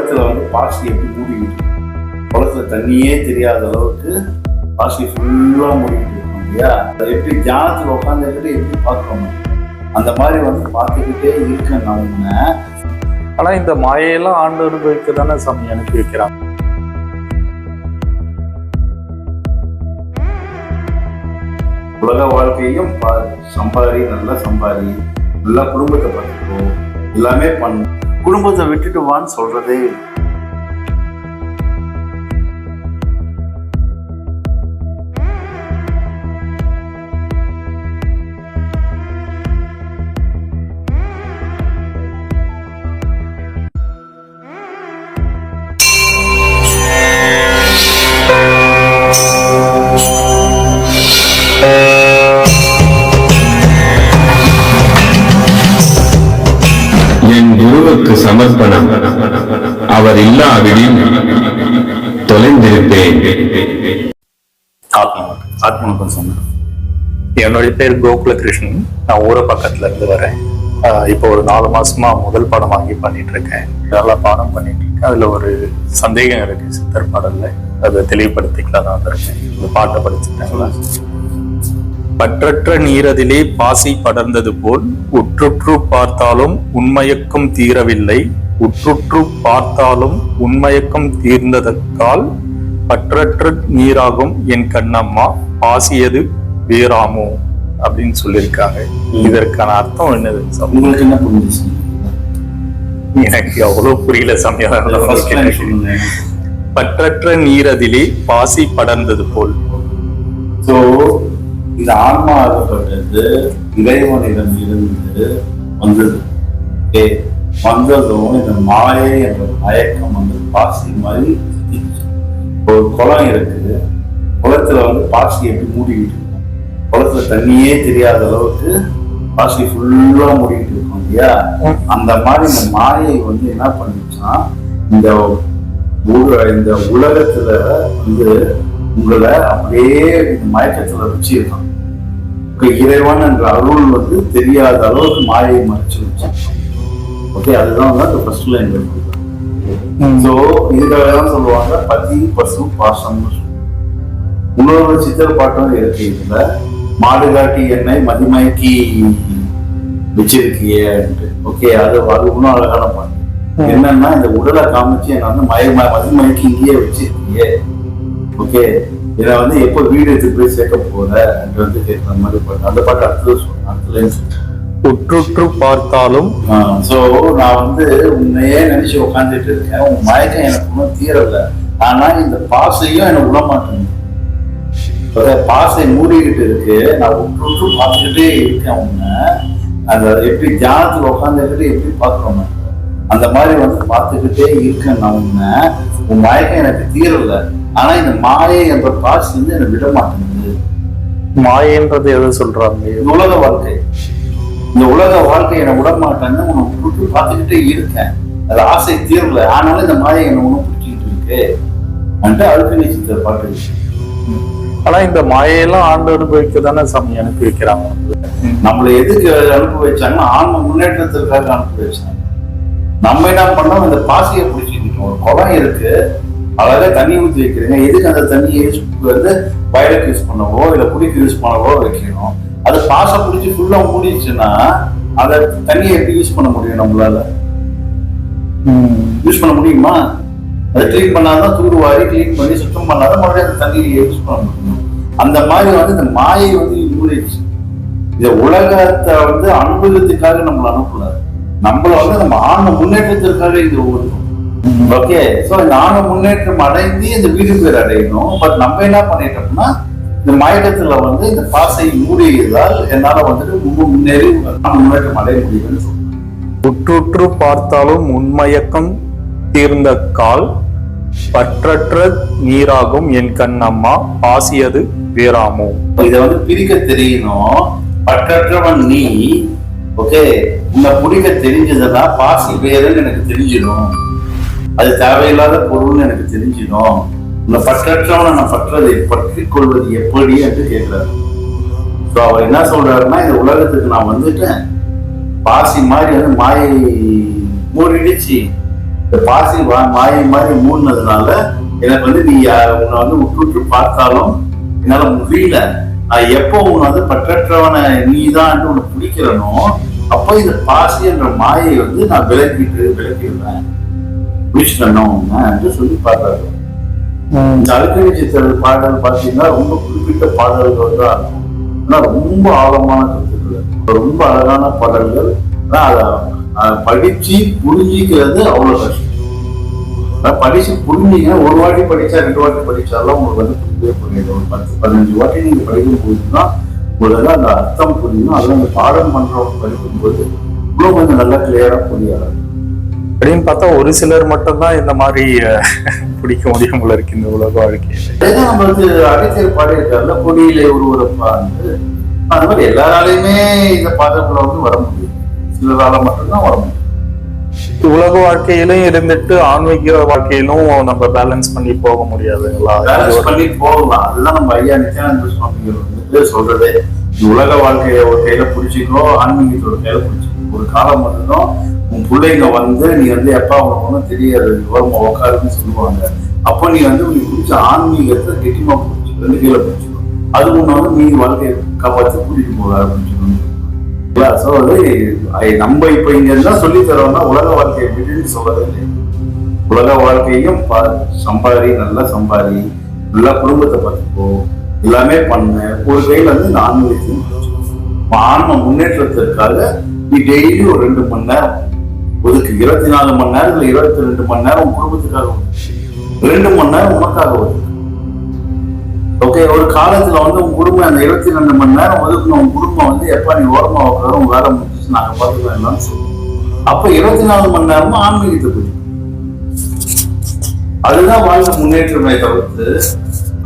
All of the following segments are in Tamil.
குளத்துல வந்து பாசி எப்படி மூடிக்கிட்டு குளத்துல தண்ணியே தெரியாத அளவுக்கு பாசி ஃபுல்லா மூடிக்கிட்டு இருக்கோம் இல்லையா? அதை எப்படி தியானத்துல உட்காந்துக்கிட்டு எப்படி பார்க்கணும் அந்த மாதிரி வந்து பார்த்துக்கிட்டே இருக்கேன் நான் உன்னை. ஆனா இந்த மாயையெல்லாம் ஆண்டு அனுபவிக்க தானே சாமி அனுப்பி வைக்கிறாங்க. உலக வாழ்க்கையும் சம்பாரி, நல்லா சம்பாரி, நல்லா குடும்பத்தை பார்த்துக்கோ, எல்லாமே பண்ணு. குடும்பத்தை விட்டுட்டு வான்னு சொல்றதே இல்லை. குருவுக்கு சமர்ப்பணம். அவர் இல்லாவிடில் தொலைந்திருப்பேன். ஆத்மனுக்கும் சொன்னேன். என்னுடைய பேர் கோகுல கிருஷ்ணன். நான் ஊர பக்கத்துல இருந்து வரேன். இப்போ ஒரு 4 மாசமா முதல் பாடம் வாங்கி பண்ணிட்டு இருக்கேன். நல்லா பாடம் பண்ணிட்டு இருக்கேன். அதுல ஒரு சந்தேகம் இருக்கு சித்தர் பாடல்ல, அதை தெளிவுபடுத்திக்கலாம் தான் இருக்கேன். இந்த பாட்டை படிச்சுட்டாங்களா? பற்றற்ற நீரதிலே பாசி படர்ந்தது போல் உற்றுற்று பார்த்தாலும் உண்மயக்கம் தீரவில்லை, உற்றுற்று பார்த்தாலும் உண்மயக்கம் தீர்ந்ததற்கால் பற்றற்ற நீராகும் என் கண்ணம்மா பாசியது வேறாமோ அப்படின்னு சொல்லியிருக்காங்க. இதற்கான அர்த்தம் என்னது? உங்களுக்கு என்ன புரிஞ்சுச்சு? எனக்கு அவ்வளவு புரியல சமயம். பற்றற்ற நீரதிலே பாசி படர்ந்தது போல். இந்த ஆன்மா ஆகப்பட்டது இறைவனிடம் இருந்து வந்தது. வந்ததும் இந்த மாயை என்ற மயக்கம் வந்து பாசி மாதிரி ஒரு குளம் இருக்கு. குளத்துல வந்து பாசி எப்படி மூடிக்கிட்டு இருக்கும், குளத்துல தண்ணியே தெரியாத அளவுக்கு பாசி ஃபுல்லா மூடிக்கிட்டு இருக்கும் இல்லையா? அந்த மாதிரி இந்த மாயை வந்து என்ன பண்ணிச்சுன்னா இந்த உலகத்துல வந்து உங்களை அப்படியே இந்த மயக்கத்துல வச்சிருக்கான். இறைவன் என்ற அருள் வந்து தெரியாத அளவுக்கு மாயை மறைச்சு வச்சான். ஓகே, அதுதான் வந்து அந்த ஃபர்ஸ்ட் லைன் இருக்கு. ஸோ இதுக்காகதான் சொல்லுவாங்க பதி பசு பாசம்னு சொல்லுவாங்க. இன்னொரு சித்தர் பாட்டும் இருக்கு. இதுல மாடு காட்டி எண்ணெய் மதிமயக்கி வச்சிருக்கியன்ட்டு. ஓகே, அது இன்னும் அழகான பாட்டு. என்னன்னா இந்த உடலை காமிச்சு என்ன வந்து மதிமயக்கி இங்கேயே வச்சிருக்கியே. ஓகே, இதை வந்து எப்போ வீடு எடுத்து போய் சேர்க்க போற வந்து கேட்கிற மாதிரி பாட்டு. அந்த பாட்டு அடுத்தது உற்றுற்று பார்த்தாலும். சோ நான் வந்து உன்னையே நினைச்சு உட்காந்துட்டு இருக்கேன். உன் மயக்கம் எனக்கு ஒன்றும் தீரல. ஆனா இந்த பாசையும் எனக்கு விட மாட்டேங்குது. பாசை மூடிக்கிட்டு இருக்கு. நான் உற்று பார்த்துக்கிட்டே இருக்கேன் உன்னை. அந்த எப்படி தியானத்துல உட்காந்துக்கிட்டு எப்படி பார்க்கணும் அந்த மாதிரி வந்து பார்த்துக்கிட்டே இருக்கேன் நான் உன்னை. உன் மயக்கம் எனக்கு தீரல. ஆனா இந்த மாயை என்ற பாசி வந்து எனக்கு விட மாட்டேங்குது. மாயன்றது எது சொல்றாங்க? உலக வாழ்க்கை. இந்த உலக வாழ்க்கை என்னை விட மாட்டேன்னு உன்னை பார்த்துக்கிட்டே இருக்கேன். அது ஆசை தீரல. ஆனாலும் இந்த மாயை என்னை ஒண்ணு பிடிச்சிக்கிட்டு இருக்கு అంటే அழுக்கு சித்தர் பாட்டு. ஆனா இந்த மாயையெல்லாம் ஆண்டு அனுபவிக்க தானே சாமி அனுப்பி வைக்கிறாங்க. நம்மளை எதுக்கு அனுப்பி வச்சாங்கன்னா ஆன்ம முன்னேற்றத்திற்காக அனுப்பி வச்சாங்க. நம்ம என்ன பண்ணோம், இந்த பாசியை பிடிச்சிக்கிட்டோம். ஒரு குளம் இருக்கு, அழகா தண்ணி ஊற்றி வைக்கிறீங்க. எதுக்கு அந்த தண்ணியை வந்து வயலுக்கு யூஸ் பண்ணவோ இல்லை குடிக்கு யூஸ் பண்ணவோ வைக்கணும்? அது பாசை பிடிச்சி ஃபுல்லா மூடிச்சுன்னா அந்த தண்ணியை எப்படி யூஸ் பண்ண முடியும்? நம்மளால யூஸ் பண்ண முடியுமா? அதை கிளீன் பண்ணாதான் தூர்வாரி கிளீன் பண்ணி சுத்தம் பண்ணாதான் மறுபடியும் அந்த தண்ணியை யூஸ் பண்ண முடியும். அந்த மாதிரி வந்து இந்த மாயை வந்து மூடிடுச்சு. இந்த உலகத்தை வந்து அனுபவத்துக்காக நம்மளை அனுப்பல. நம்மள வந்து நம்ம ஆன்ம முன்னேற்றத்திற்காக இது ஒவ்வொரு. ஓகே, சோ இந்த ஆன்ம முன்னேற்றம் அடைந்து இந்த வீடு பேர் அடையணும். பட் நம்ம என்ன பண்ணிட்டோம்னா இந்த மயக்கத்துல வந்து இந்த பாசை மூடியதால் என்னால வந்துட்டு முன்னேறி முன்னேற்றம் அடைய முடியும்னு சொல்றேன். உற்றுற்று பார்த்தாலும் உண்மயக்கம் தீர்ந்த கால் பற்றற்ற நீராகும் என் கண்ணம்மா பாசியது வேறாமோ. இதை வந்து பிரிக்க தெரியணும். பற்றற்றவன் நீ. ஓகே, உன்னை பிடிக்க தெரிஞ்சதுன்னா பாசி வேறுன்னு எனக்கு தெரிஞ்சிடும். அது தேவையில்லாத பொருள்னு எனக்கு தெரிஞ்சிடும். உன்னை பற்றற்றவனை நான் பற்றி கொள்வது எப்படி என்று கேட்கிறாரு. ஸோ அவர் என்ன சொல்றாருன்னா, இந்த உலகத்துக்கு நான் வந்துட்டேன், பாசி மாதிரி வந்து மாயை மூடிடுச்சு, இந்த பாசி மாயை மாதிரி மூடினதுனால எனக்கு வந்து நீ உன்னை வந்து விட்டு பார்த்தாலும் என்னால முடியல. நான் எப்போ உன்னை வந்து பற்றற்றவனை நீதான் உன்னை பிடிக்கிறனோ அப்போ இந்த பாசி என்ற மாயை வந்து நான் விளக்கிடுவேன் பிடிச்சிடணும் என்று சொல்லி பாடுறாரு. இந்த அழுக்கணி சித்தர் பாடல் பார்த்தீங்கன்னா ரொம்ப குறிப்பிட்ட பாடல்கள் தான் இருக்கும். ஆனா ரொம்ப ஆழமான கருத்துக்கள், ரொம்ப அழகான பாடல்கள். ஆனா அதை படிச்சு புரிஞ்சிக்கிறது அவ்வளவு கஷ்டம். படிச்சு புரிஞ்சிங்க, ஒரு வாட்டி படிச்சா 2 வாட்டி படிச்சாலும் உங்களுக்கு வந்து புரியவே புரியுது. ஒரு 10-15 வாட்டி நீங்க படிக்கும் போதுதான் உங்களுக்கு அந்த அர்த்தம் புரியும். அதெல்லாம் அந்த பாடம் பண்றவங்க படிக்கும்போது இன்னும் கொஞ்சம் நல்லா கிளியரா புரியாது. அப்படின்னு பார்த்தா ஒரு சிலர் மட்டும்தான் இந்த மாதிரி பிடிக்க முடியும் போல இருக்கு இந்த உலக வாழ்க்கையில. அதுதான் நம்மளுக்கு அடித்தர் பாடியிருக்காருல, கொடியிலே ஒருவரப்பா வந்து அந்த மாதிரி எல்லாராலையுமே இந்த பாடல்களை வந்து வர முடியும், சிலரால மட்டும்தான் வர முடியும். உலக வாழ்க்கையிலும் இருந்துட்டு ஆன்மீக வாழ்க்கையிலும் நம்ம பேலன்ஸ் பண்ணி போக முடியாதுங்களா? பேலன்ஸ் பண்ணி போகலாம். அதுதான் நம்ம ஐயா நித்யானந்த சுவாமிகள் வந்து சொல்றதே. உலக வாழ்க்கையை ஒரு கையில பிடிச்சிக்கோ, ஆன்மீகத்தோட கையில பிடிச்சிக்கோ. ஒரு காலம் மட்டும்தான் உன் பிள்ளைங்க வந்து நீ வந்து எப்பா உனக்கு ஒன்றும் தெரியாது ஓரமா உட்காருன்னு சொல்லுவாங்க. அப்போ நீ வந்து உனக்கு பிடிச்ச ஆன்மீகத்தை கெட்டிமா பிடிச்சிக்கோ, 2 கையில பிடிச்சிக்கோ. அது உன்னை வந்து நீ வாழ்க்கையை காப்பாற்றி கூட்டிட்டு போக ஆரம்பிச்சிக்கணும். ஸோ வந்து நம்ம இப்ப இங்க என்ன சொல்லி தரோம்னா உலக வாழ்க்கையை விட்டுன்னு சொல்லவே இல்லை. உலக வாழ்க்கையும் சம்பாரி, நல்லா சம்பாரி, நல்லா குடும்பத்தை பார்த்துக்கோ, எல்லாமே பண்ண. ஒரு கையில வந்து இந்த ஆன்மீகத்தையும் ஆன்ம முன்னேற்றத்திற்காக நீ டெய்லி ஒரு 2 மணி நேரம் ஒதுக்கு. 24 மணி நேரம் இல்லை 22 மணி நேரம் குடும்பத்துக்காக ஒதுக்கு, 2 மணி நேரம் உனக்காக ஒதுக்கு. ஓகே, ஒரு காலத்துல வந்து உன் குடும்பம் அந்த 22 மணி நேரம் ஒதுக்கணும். உன் குடும்பம் வந்து எப்ப நீ ஓரமா உட்கார உங்க வேலை முடிச்சு நாங்க பார்த்துக்கலாம் சொல்லுவோம். அப்ப 24 மணி நேரமும் ஆன்மீகத்தை பத்தி. அதுதான் வாழ்க்கை முன்னேற்றமே தவிர்த்து,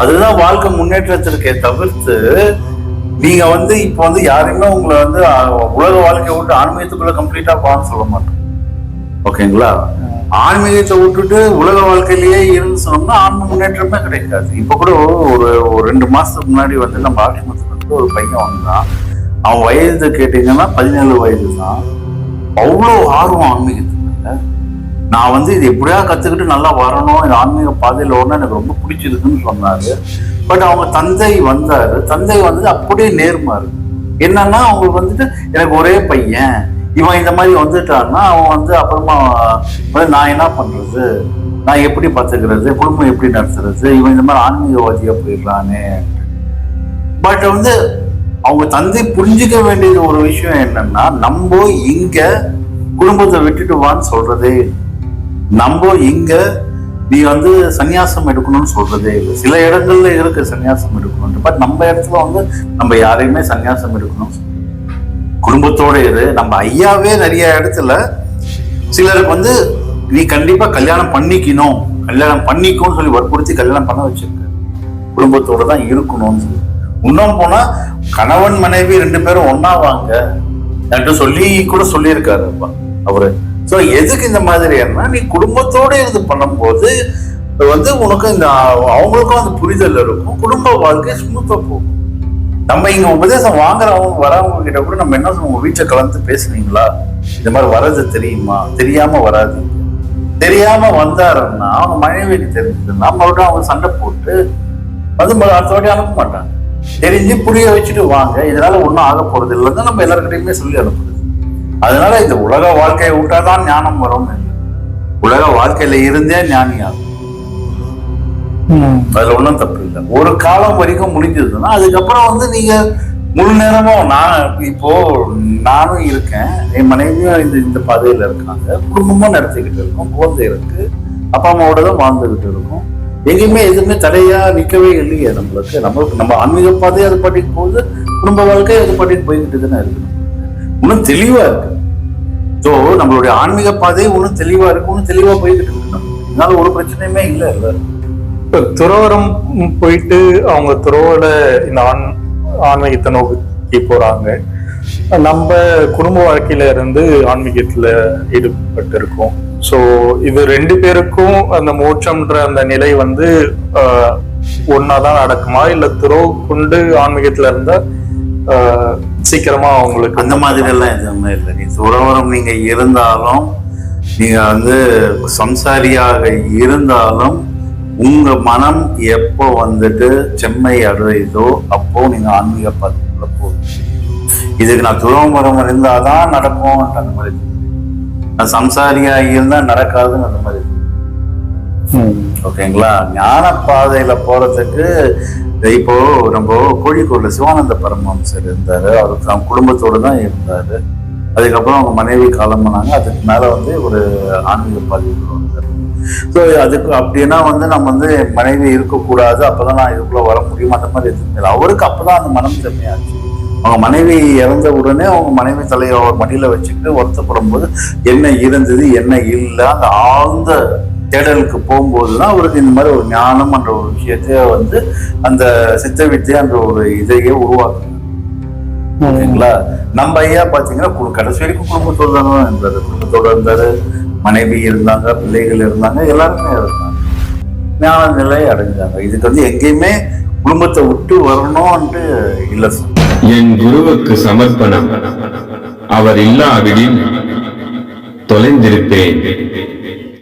அதுதான் வாழ்க்கை முன்னேற்றத்திற்கே தவிர்த்து நீங்க வந்து இப்ப வந்து யாருமே உங்களை வந்து உலக வாழ்க்கையை விட்டு ஆன்மீகத்துக்குள்ள கம்ப்ளீட்டா போன்னு சொல்ல மாட்டோம். ஓகேங்களா? ஆன்மீகத்தை விட்டுட்டு உலக வாழ்க்கையிலேயே இருந்து சொன்னோம்னா ஆன்ம முன்னேற்றமே கிடைக்காது. இப்ப கூட ஒரு 2 மாசத்துக்கு முன்னாடி வந்து நம்ம ஆசிரமத்துக்கு வந்து ஒரு பையன் வந்தான். அவன் வயது கேட்டீங்கன்னா 17 வயது தான். அவ்வளோ ஆர்வம் ஆன்மீகத்துக்கு. நான் வந்து இது எப்படியா கத்துக்கிட்டு நல்லா வரணும், இந்த ஆன்மீக பாதையில ஓடணும் எனக்கு ரொம்ப பிடிச்சிருக்குன்னு சொன்னாரு. பட் அவங்க தந்தை வந்தாரு. தந்தை வந்து அப்படியே நேர்மாறு. என்னன்னா அவங்களுக்கு வந்துட்டு எனக்கு ஒரே பையன், இவன் இந்த மாதிரி வந்துட்டான்னா அவன் வந்து அப்புறமா நான் என்ன பண்றது, நான் எப்படி பார்த்துக்கிறது, குடும்பம் எப்படி நடத்துறது, இவன் இந்த மாதிரி ஆன்மீகவாதியா போயிடுறானே. பட் வந்து அவங்க தந்தை புரிஞ்சுக்க வேண்டியது ஒரு விஷயம் என்னன்னா, நம்ம இங்க குடும்பத்தை விட்டுட்டு வான்னு சொல்றதே, நம்ம இங்க நீ வந்து சன்னியாசம் எடுக்கணும்னு சொல்றதே இல்லை. சில இடங்கள்ல இருக்கு சன்னியாசம் எடுக்கணும், பட் நம்ம இடத்துல வந்து நம்ம யாரையுமே சன்னியாசம் எடுக்கணும், குடும்பத்தோட இரு. நம்ம ஐயாவே நிறைய இடத்துல சிலருக்கு வந்து நீ கண்டிப்பா கல்யாணம் பண்ணிக்கணும், கல்யாணம் பண்ணிக்கணும்னு சொல்லி வற்புறுத்தி கல்யாணம் பண்ண வச்சிருக்க. குடும்பத்தோட தான் இருக்கணும்னு சொல்லி. இன்னும் போனா கணவன் மனைவி 2 பேரும் ஒன்னா வாங்க என்று சொல்லி கூட சொல்லியிருக்காரு அவரு. சோ எதுக்கு இந்த மாதிரி என்ன, நீ குடும்பத்தோட இருந்து பண்ணும்போது வந்து உனக்கு இந்த அவங்களுக்கும் அந்த புரிதல் இருக்கும், குடும்ப வாழ்க்கை ஸ்மூத்தா போகும். நம்ம இங்க உபதேசம் வாங்குறவங்க வரவங்க கிட்ட கூட நம்ம என்ன சொல்லுவோம், உங்க வீட்டுல கலந்து பேசுனீங்களா, இந்த மாதிரி வர்றது தெரியுமா, தெரியாம வராது. தெரியாம வந்தாருன்னா அவங்க மனைவிக்கு தெரிஞ்சதுன்னா மறுபடியும் அவங்க சண்டை போட்டு வந்து அடுத்த வாட்டி அனுப்ப மாட்டாங்க. தெரிஞ்சு புரிய வச்சுட்டு வாங்க, இதனால ஒன்றும் ஆக போறது இல்லைன்னு நம்ம எல்லாருக்கிட்டையுமே சொல்லி அனுப்புறது. அதனால இந்த உலக வாழ்க்கையை விட்டாதான் ஞானம் வரும், உலக வாழ்க்கையில இருந்தே ஞானியாகும். அதுல ஒன்றும் தப்பு இல்லை. ஒரு காலம் வரைக்கும் முடிஞ்சதுன்னா அதுக்கப்புறம் வந்து நீங்க முழு நேரமும் இப்போ நானும் இருக்கேன், என் மனைவியும் இந்த பாதையில இருக்காங்க, குடும்பமும் நடத்திக்கிட்டு இருக்கோம், குழந்தை இருக்கு, அப்பா அம்மாவோட தான் வாழ்ந்துகிட்டு இருக்கோம். எங்கேயுமே எதுவுமே தடையா நிக்கவே இல்லையே நம்மளுக்கு நம்ம ஆன்மீக பாதையை அது பாட்டிக்கு போகுது, குடும்ப வாழ்க்கை அது பாட்டிக்கு போய்கிட்டு தானே இருக்கு. இன்னும் தெளிவா இருக்கு. ஸோ நம்மளுடைய ஆன்மீக பாதை ஒன்றும் தெளிவா இருக்கு, ஒன்றும் தெளிவா போய்கிட்டு இருக்கு. இதனால ஒரு பிரச்சனையுமே இல்லை. இப்போ துறவரம் போயிட்டு அவங்க துறவோட இந்த ஆன்மீகத்தை நோக்கி போறாங்க. நம்ம குடும்ப வாழ்க்கையில இருந்து ஆன்மீகத்துல ஈடுபட்டு இருக்கோம். ஸோ இது 2 பேருக்கும் அந்த மோட்சம்ன்ற அந்த நிலை வந்து ஒன்னாதான் நடக்குமா, இல்ல துறவு கொண்டு ஆன்மீகத்துல இருந்தா சீக்கிரமா அவங்களுக்கு? அந்த மாதிரி எல்லாம் எதுவுமே இல்லை. நீ துறவரம் நீங்க இருந்தாலும் நீங்க வந்து சம்சாரியாக இருந்தாலும் உங்க மனம் எப்போ வந்துட்டு செம்மை அடையுதோ அப்போ நீங்க ஆன்மீக பாதைக்குள்ள போகுது. இதுக்கு நான் துறவரம் இருந்தாதான் நடக்கும் அந்த மாதிரி, நான் சம்சாரியா இருந்தா நடக்காதுன்னு அந்த மாதிரி. ஓகேங்களா? ஞான பாதையில போறதுக்கு இப்போ நம்ம கோழிக்கோடுல சிவானந்த பரமஹம்சர் இருந்தாரு. அவருக்கு அவங்க குடும்பத்தோடு தான் இருந்தாரு. அதுக்கப்புறம் அவங்க மனைவி காலமானாங்க. அதுக்கு மேல வந்து ஒரு ஆன்மீக பாதைக்குள்ள வந்தாரு. ஸோ அதுக்கு அப்படின்னா வந்து நம்ம வந்து மனைவி இருக்கக்கூடாது, அப்பதான் நான் இதுக்குள்ள வர முடியும் அந்த மாதிரி எதுவும் இல்லை. அவருக்கு அப்பதான் அந்த மனம் செம்மையாச்சு. அவங்க மனைவி இறந்த உடனே அவங்க மனைவி தலையை அவர் மடியில வச்சுக்கிட்டு வருத்தப்படும் போது என்ன இருந்தது என்ன இல்லை அந்த ஆழ்ந்த தேடலுக்கு போகும்போதுதான் அவருக்கு இந்த மாதிரி ஒரு ஞானம் என்ற ஒரு விஷயத்தைய வந்து அந்த சித்த வித்தியா என்ற ஒரு இதையே உருவாக்குங்க. ஓகேங்களா? நம்ம ஐயா பாத்தீங்கன்னா கடைசி வரைக்கும் குடும்பத்தோடு தானே இருந்தாரு. குடும்பத்தோடு இருந்தாரு, மனைவி இருந்தாங்க, பிள்ளைகள் இருந்தாங்க, எல்லாருமே இருந்தாங்க, ஞான நிலை அடைஞ்சாங்க. இதுக்கு வந்து எங்கேயுமே குடும்பத்தை விட்டு வரணும்ன்ட்டு இல்லை சார். என் குருவுக்கு சமர்ப்பணம். அவர் இல்லாவிடில் தொலைந்திருப்பேன்.